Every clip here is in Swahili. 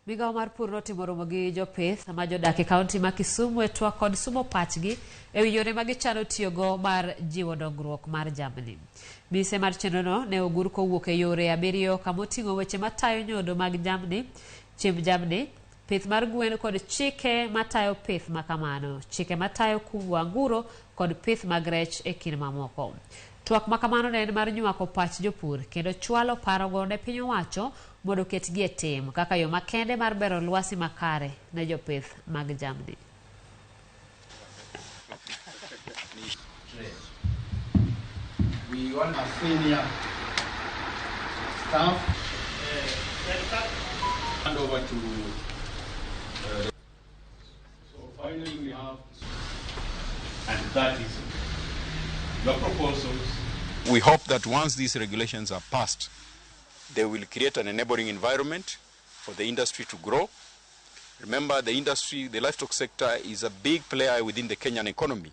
Migao mar pur notimo romo gi jopith ma jodak e kaunti ma Kisumu e twak kod sumo pachgi e wi yore ma gichano tiyogo mar jiwo dongruok mar jamni. Mise mar chenrono ne ogur kowuok e yore abiriyo kamoting'o weche matayo nyodo mag jamni, chiemb jamni, pith mar gwen kod chike matayo pith makamano, chike matayo kungo anguro kod pith mag rech e kind mamoko. Twak makamano ne en mar nywako pach jopur kendo chwalo parogo ne piny owacho mondo ketgi e tim kaka yo makende mar bero lwasi makare ne jopith mag jamni. We want a senior staff. Hand over to. So finally we have, and that is your proposals. We hope that once these regulations are passed, they will create an enabling environment for the industry to grow. Remember, the industry, the livestock sector is a big player within the Kenyan economy.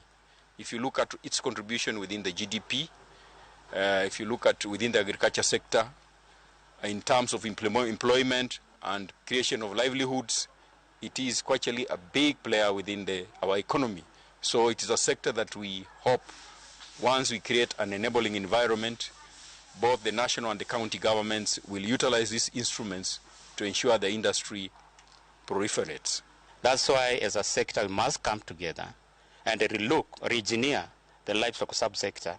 If you look at its contribution within the GDP, if you look at within the agriculture sector, in terms of employment and creation of livelihoods, it is actually a big player within our economy. So it is a sector that we hope once we create an enabling environment, both the national and the county governments will utilize these instruments to ensure the industry proliferates. That's why as a sector we must come together and re-engineer the livestock subsector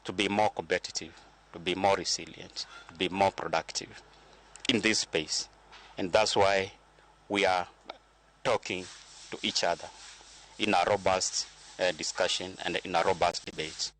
to be more competitive, to be more resilient, to be more productive in this space. And that's why we are talking to each other in a robust discussion and in a robust debate.